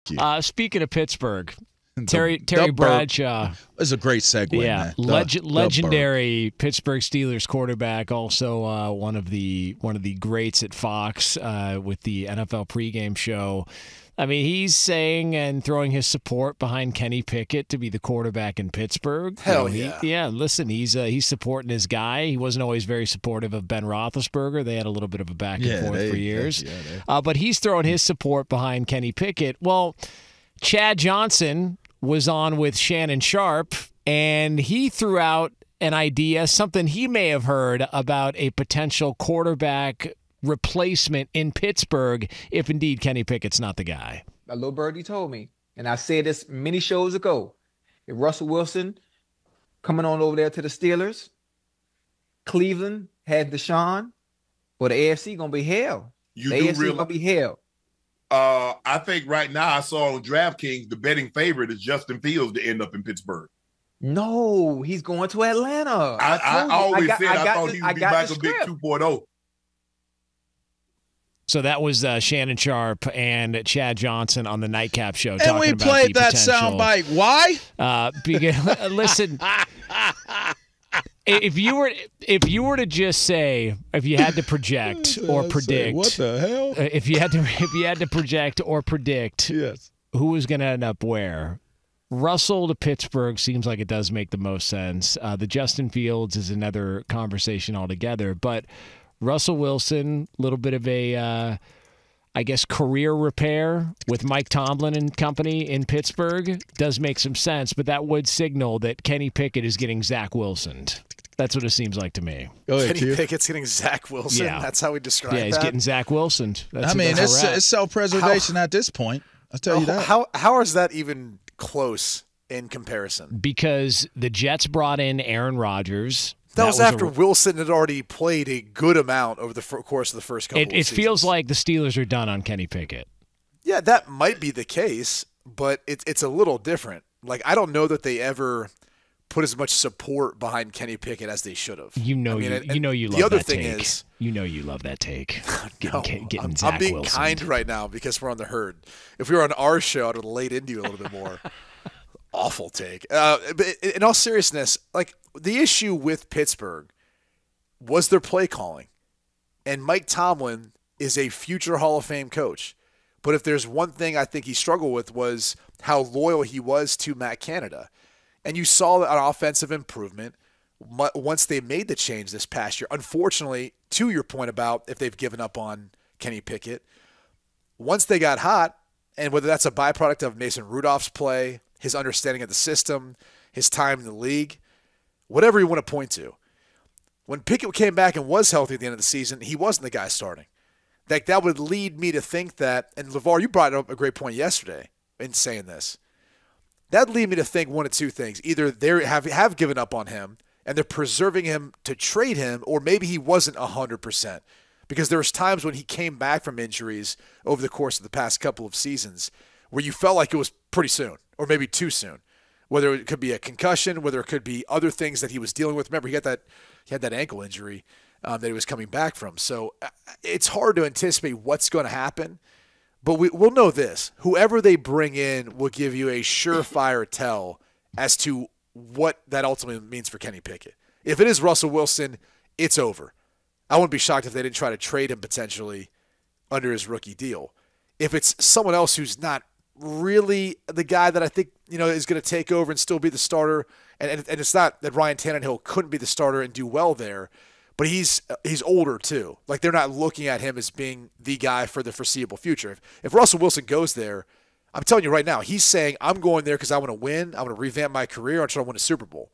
Thank you. Speaking of Pittsburgh, Terry Bradshaw. It's a great segue, man. Legendary Pittsburgh Steelers quarterback, also one of the greats at Fox with the NFL pregame show. I mean, he's saying and throwing his support behind Kenny Pickett to be the quarterback in Pittsburgh. Hell yeah. Listen, he's supporting his guy. He wasn't always very supportive of Ben Roethlisberger. They had a little bit of a back and forth for years. But he's throwing his support behind Kenny Pickett. Well, Chad Johnson was on with Shannon Sharp, and he threw out an idea, something he may have heard about a potential quarterback replacement in Pittsburgh if indeed Kenny Pickett's not the guy. A little birdie told me, and I said this many shows ago, if Russell Wilson coming on over there to the Steelers, Cleveland had Deshaun, well, the AFC going to be hell. You the do AFC realize, going to be hell. I think right now I saw on DraftKings the betting favorite is Justin Fields to end up in Pittsburgh. No, he's going to Atlanta. I always said I thought he would be back a big 2.0. So that was Shannon Sharp and Chad Johnson on the Nightcap Show. And talking we about played that potential soundbite. Why? Because, listen, if you were to just say, if you had to project or predict, what the hell? If you had to project or predict, yes, who was going to end up where? Russell to Pittsburgh seems like it does make the most sense. The Justin Fields is another conversation altogether, but Russell Wilson, a little bit of a, I guess, career repair with Mike Tomlin and company in Pittsburgh does make some sense, but that would signal that Kenny Pickett is getting Zach Wilson. That's what it seems like to me. Kenny Pickett's getting Zach Wilson? Yeah. That's how we describe that? Yeah, he's getting Zach Wilson. It's self-preservation at this point. I'll tell you that. How is that even close in comparison? Because the Jets brought in Aaron Rodgers. That was after Wilson had already played a good amount over the course of the first couple of seasons. It feels like the Steelers are done on Kenny Pickett. Yeah, that might be the case, but it's a little different. Like, I don't know that they ever put as much support behind Kenny Pickett as they should have. You love that take. The other thing is, you love that take. Getting Zach I'm being Wilson. kind right now because we're on the herd. If we were on our show, I would have laid into you a little bit more. Awful take. But in all seriousness, like, the issue with Pittsburgh was their play calling. And Mike Tomlin is a future Hall of Fame coach. But if there's one thing I think he struggled with was how loyal he was to Matt Canada. And you saw an offensive improvement once they made the change this past year. Unfortunately, to your point about if they've given up on Kenny Pickett, once they got hot, and whether that's a byproduct of Mason Rudolph's play, his understanding of the system, his time in the league, whatever you want to point to. When Pickett came back and was healthy at the end of the season, he wasn't the guy starting. That would lead me to think that, and LaVar, you brought up a great point yesterday in saying this. That'd lead me to think one of two things. Either they have given up on him and they're preserving him to trade him, or maybe he wasn't 100%. Because there was times when he came back from injuries over the course of the past couple of seasons where you felt like it was pretty soon, or maybe too soon. Whether it could be a concussion, whether it could be other things that he was dealing with. Remember, he had that ankle injury that he was coming back from. So it's hard to anticipate what's going to happen. But we'll know this. Whoever they bring in will give you a surefire tell as to what that ultimately means for Kenny Pickett. If it is Russell Wilson, it's over. I wouldn't be shocked if they didn't try to trade him potentially under his rookie deal. If it's someone else who's not really the guy that I think is going to take over and still be the starter, and it's not that Ryan Tannehill couldn't be the starter and do well there, but he's older too. Like, they're not looking at him as being the guy for the foreseeable future. If Russell Wilson goes there, I'm telling you right now, he's saying, I'm going there because I want to win, I want to revamp my career, I'm trying to win a Super Bowl.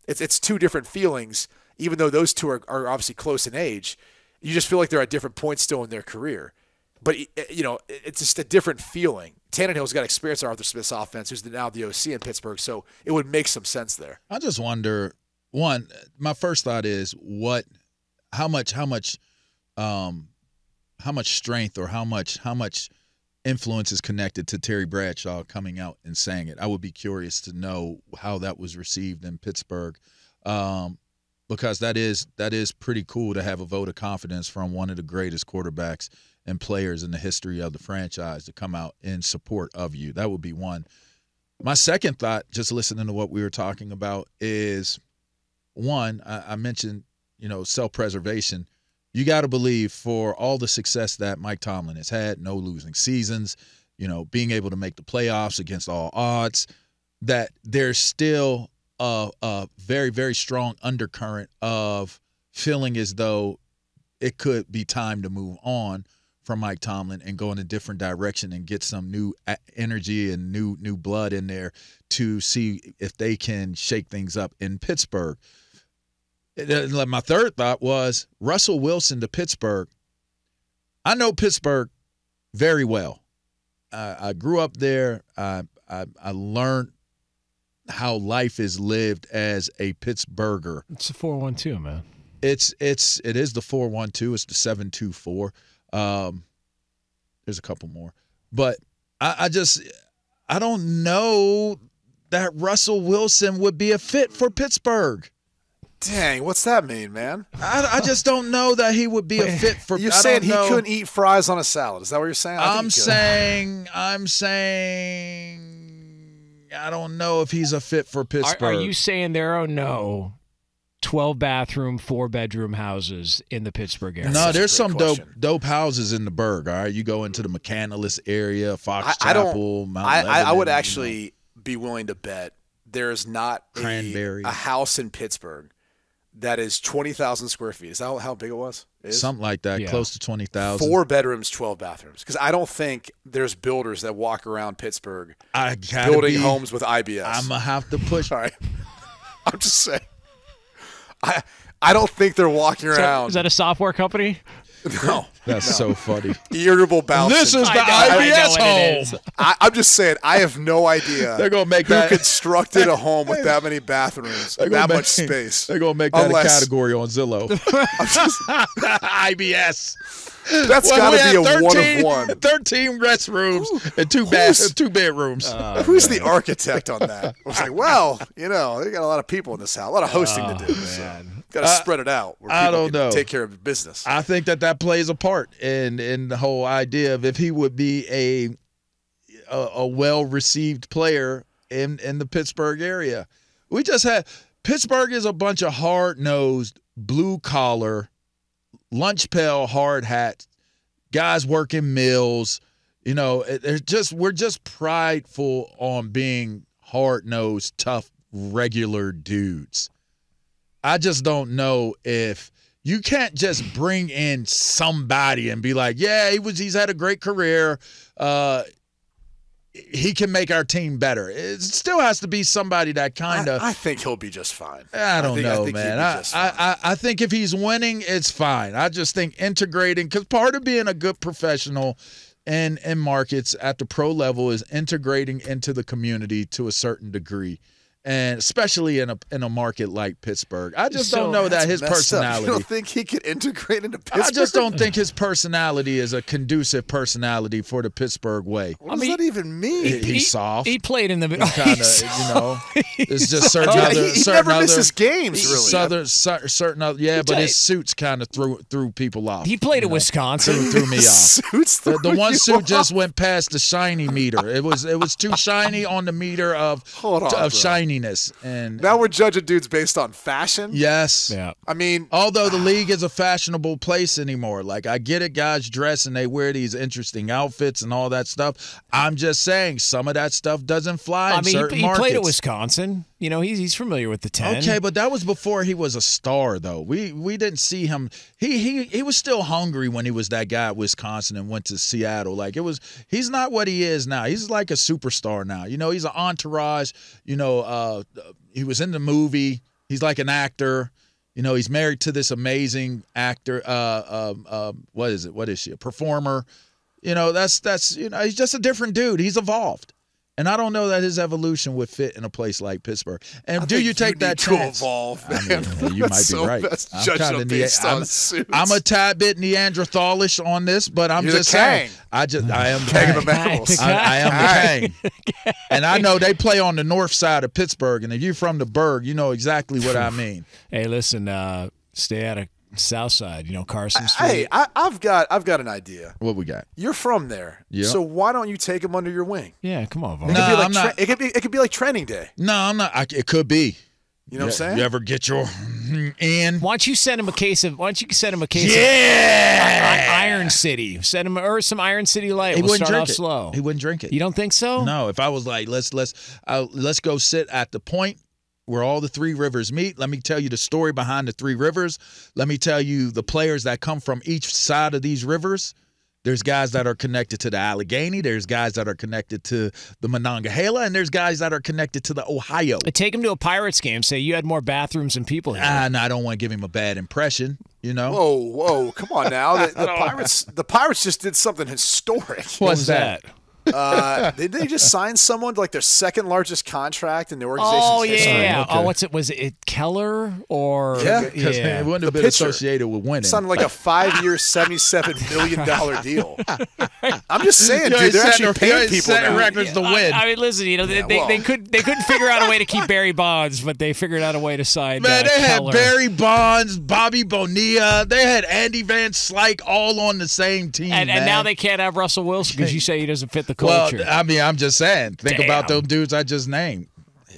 It's two different feelings, even though those two are obviously close in age. You just feel like they're at different points still in their career. But, it's just a different feeling. Tannehill's got experience in Arthur Smith's offense, who's now the OC in Pittsburgh, so it would make some sense there. I just wonder, my first thought is how much strength or how much influence is connected to Terry Bradshaw coming out and saying it. I would be curious to know how that was received in Pittsburgh, because that is pretty cool to have a vote of confidence from one of the greatest quarterbacks and players in the history of the franchise to come out in support of you. That would be one. My second thought, just listening to what we were talking about, is one, I mentioned, self-preservation. You got to believe for all the success that Mike Tomlin has had, no losing seasons, being able to make the playoffs against all odds, that there's still a very, very strong undercurrent of feeling as though it could be time to move on from Mike Tomlin and go in a different direction and get some new energy and new blood in there to see if they can shake things up in Pittsburgh. My third thought was Russell Wilson to Pittsburgh. I know Pittsburgh very well. I grew up there. I learned how life is lived as a Pittsburgher. It's a 412, man. It is the 412. It's the 724. There's a couple more, but I don't know that Russell Wilson would be a fit for Pittsburgh. Dang, what's that mean, man? I just don't know that he would be a fit for. You're saying he couldn't eat fries on a salad? Is that what you're saying? I'm saying I don't know if he's a fit for Pittsburgh. Are you saying there are no 12-bathroom, 4-bedroom houses in the Pittsburgh area? No, there's some dope houses in the Burgh. All right, you go into the McCandless area, Fox Chapel, Mount Lebanon. I would actually be willing to bet there's not Cranberry. A house in Pittsburgh that is 20,000 square feet. Is that how big it was? Something like that, close to 20,000. 4 bedrooms, 12 bathrooms. Because I don't think there's builders that walk around Pittsburgh building homes with IBS. I'm going to have to push. All right. I'm just saying. I don't think they're walking around. Is that a software company? No. That's so funny. Irritable bowel This syndrome. is the IBS home. I'm just saying, I have no idea They're gonna make who constructed a home with that many bathrooms, that much space. They're going to make that a category on Zillow. IBS. That's got to be a 1 of 1. 13 restrooms and 2 bedrooms. Who's the architect on that? I was like, well, they got a lot of people in this house, a lot of hosting to do. So got to spread it out. Where I don't know. Take care of business. I think that plays a part in the whole idea of if he would be a well-received player in the Pittsburgh area. We just had Pittsburgh is a bunch of hard-nosed, blue-collar, lunch pail, hard hats, guys working mills. We're just prideful on being hard-nosed, tough, regular dudes. I just don't know if you can't just bring in somebody and be like, yeah, he's had a great career. He can make our team better. It still has to be somebody that kind of. I think he'll be just fine. I don't know, man. I think if he's winning, it's fine. I just think integrating, because part of being a good professional in markets at the pro level is integrating into the community to a certain degree. And especially in a market like Pittsburgh. I just don't know that his personality. You don't think he could integrate into Pittsburgh? I just don't think his personality is a conducive personality for the Pittsburgh way. What does that even mean? He's soft. He played in the middle. Kind of, it's just certain other. He never misses games, really. Certain other, but his suits kind of threw people off. He played at Wisconsin. Threw me off. Suits the one suit just went past the shiny meter. It was too shiny on the meter of shininess. And now we're judging dudes based on fashion. Yes. Yeah. I mean, although the league is a fashionable place anymore. Like, I get it, guys dress and they wear these interesting outfits and all that stuff. I'm just saying some of that stuff doesn't fly in certain markets. He played at Wisconsin. He's familiar with the 10. Okay, but that was before he was a star, though. We didn't see him. He was still hungry when he was that guy at Wisconsin and went to Seattle. Like, he's not what he is now. He's like a superstar now. He's an entourage. He was in the movie. He's like an actor. He's married to this amazing actor. What is it? What is she? A performer. That's he's just a different dude. He's evolved. And I don't know that his evolution would fit in a place like Pittsburgh. And do you take that chance? To evolve, man. You might be right. I'm a tad bit Neanderthalish on this, but I'm just saying. I am the king of the mammals. I am the king. And I know they play on the north side of Pittsburgh. And if you're from the Burgh, you know exactly what I mean. Hey, listen, stay out of South Side, Carson Street. Hey, I've got an idea. What we got? You're from there, yeah. So why don't you take him under your wing? Yeah, come on, Vaughn. It could be like training day. No, I'm not. It could be. You know what I'm saying? You ever get your in? Why don't you send him a case of? Iron City? Send him or some Iron City Light. We'll start off slow. He wouldn't drink it. You don't think so? No. If I was like, let's go sit at the point where all the three rivers meet. Let me tell you the story behind the three rivers. Let me tell you the players that come from each side of these rivers. There's guys that are connected to the Allegheny. There's guys that are connected to the Monongahela, and there's guys that are connected to the Ohio. Take him to a Pirates game. Say you had more bathrooms than people here. And I don't want to give him a bad impression. Whoa, come on now. The Pirates just did something historic. What was that? They just signed someone to their second largest contract in the organization's history. Yeah. Okay. Oh, was it Keller or? Yeah, because it wouldn't have been associated with winning. Signed a 5-year, $77 million deal. I'm just saying, dude, they're actually paying people now. records to win. I mean, listen, they couldn't figure out a way to keep Barry Bonds, but they figured out a way to sign. Man, they Keller. had Barry Bonds, Bobby Bonilla, they had Andy Van Slyke all on the same team. And now they can't have Russell Wilson because you say he doesn't fit the culture. Well, I mean, I'm just saying. Think about those dudes I just named.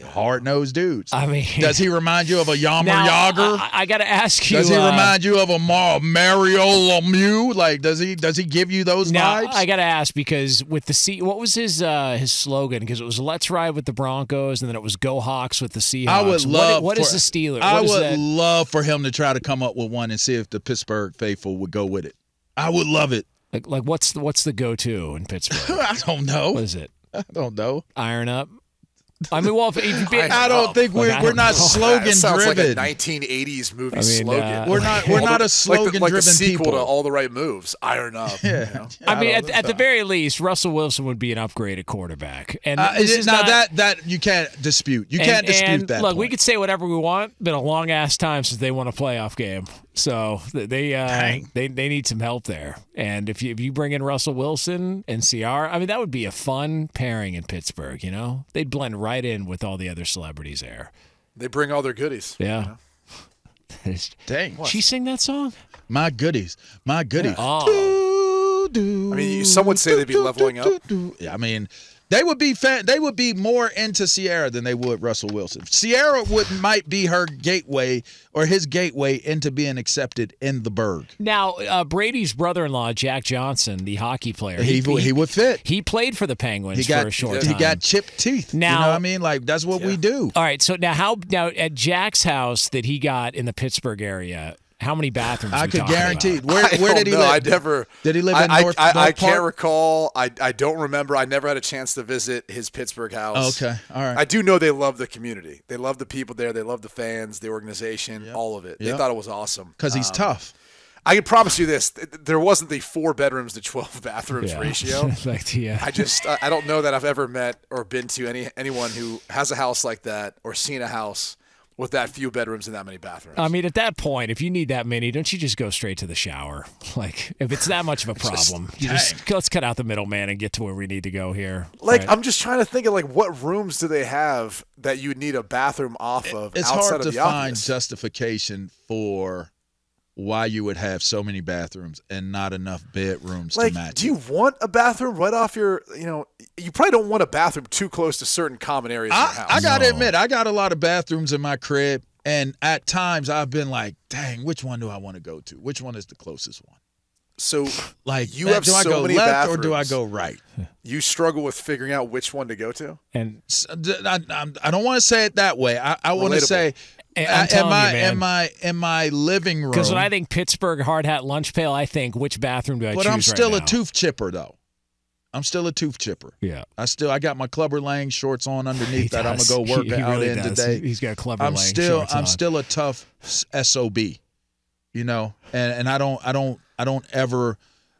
Hard-nosed dudes. I mean, does he remind you of a Yammer Yager? I got to ask you. Does he remind you of a Mario Lemieux? Does he give you those vibes? I got to ask because with the what was his slogan? Because it was "Let's ride with the Broncos" and then it was "Go Hawks" with the Seahawks. I would love. What is the Steelers? I would love for him to try to come up with one and see if the Pittsburgh faithful would go with it. I would love it. Like what's the go-to in Pittsburgh? I don't know. What is it? I don't know. Iron up. I mean, well, I don't think we're not slogan driven. Sounds like a 1980s movie slogan. We're not a slogan driven the sequel people. to All the Right Moves. Iron up. Yeah. I mean, at the very least, Russell Wilson would be an upgraded quarterback. And that you can't dispute. You can't dispute that. Look, we could say whatever we want. Been a long ass time since they won a playoff game. So they need some help there. And if you bring in Russell Wilson and CR, I mean that would be a fun pairing in Pittsburgh. They'd blend right in with all the other celebrities there. They bring all their goodies. Yeah. Dang. Did she sing that song? My goodies. Yeah. Oh. I mean, some would say they'd be leveling up. Yeah, I mean. They would be more into Sierra than they would Russell Wilson. Sierra might be her gateway or his gateway into being accepted in the Berg. Now, Brady's brother-in-law, Jack Johnson, the hockey player, he would fit. He played for the Penguins for a short time. He got chipped teeth. Now, you know what I mean? That's what we do. All right, so now at Jack's house that he got in the Pittsburgh area, how many bathrooms? I could guarantee. About? Where did he live? Did he live in North Park? I can't recall. I don't remember. I never had a chance to visit his Pittsburgh house. Okay, all right. I do know they love the community. They love the people there. They love the fans, the organization, all of it. They thought it was awesome. Because he's tough. I can promise you this: there wasn't the 4 bedrooms to 12 bathrooms ratio. I don't know that I've ever met or been to anyone who has a house like that or seen a house with that few bedrooms and that many bathrooms. I mean, at that point, if you need that many, don't you just go straight to the shower? If it's that much of a problem, let's cut out the middleman and get to where we need to go here. Right? I'm just trying to think of what rooms do they have that you need a bathroom off of? It's outside hard of to the find obvious? Justification for why you would have so many bathrooms and not enough bedrooms to match. Do you want a bathroom right off your, you probably don't want a bathroom too close to certain common areas of your house. I got to admit, I got a lot of bathrooms in my crib, and at times I've been like, dang, which one do I want to go to? Which one is the closest one? So you have do I go many left bathrooms, or do I go right? You struggle with figuring out which one to go to? And I don't want to say it that way. I want to say in my living room. Because when I think Pittsburgh hard hat lunch pail, I think which bathroom do I choose right now? But I'm still a tooth chipper though. I'm still a tooth chipper. Yeah. I got my Clubber Lang shorts on underneath that I'm gonna go work out in today. He's got Clubber Lang shorts on. I'm still a tough SOB. And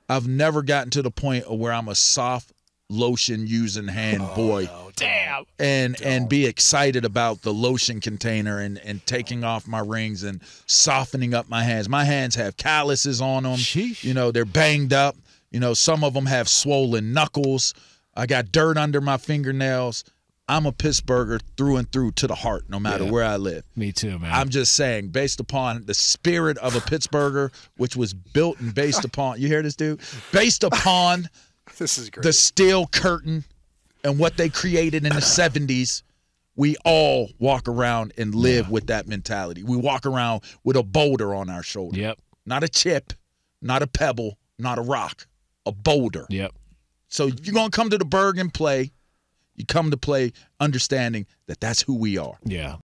I've never gotten to the point of where I'm a soft lotion using hand boy. No, damn. And be excited about the lotion container and taking off my rings and softening up my hands. My hands have calluses on them. Sheesh. They're banged up. Some of them have swollen knuckles. I got dirt under my fingernails. I'm a Pittsburgher through and through to the heart, no matter where I live. Me too, man. I'm just saying, based upon the spirit of a Pittsburgher, which was built and based upon, you hear this, dude? Based upon this is great. The steel curtain and what they created in the 70s, we all walk around and live with that mentality. We walk around with a boulder on our shoulder. Yep. Not a chip, not a pebble, not a rock, a boulder. Yep. So if you're going to come to the Berg and play, you come to play understanding that that's who we are. Yeah.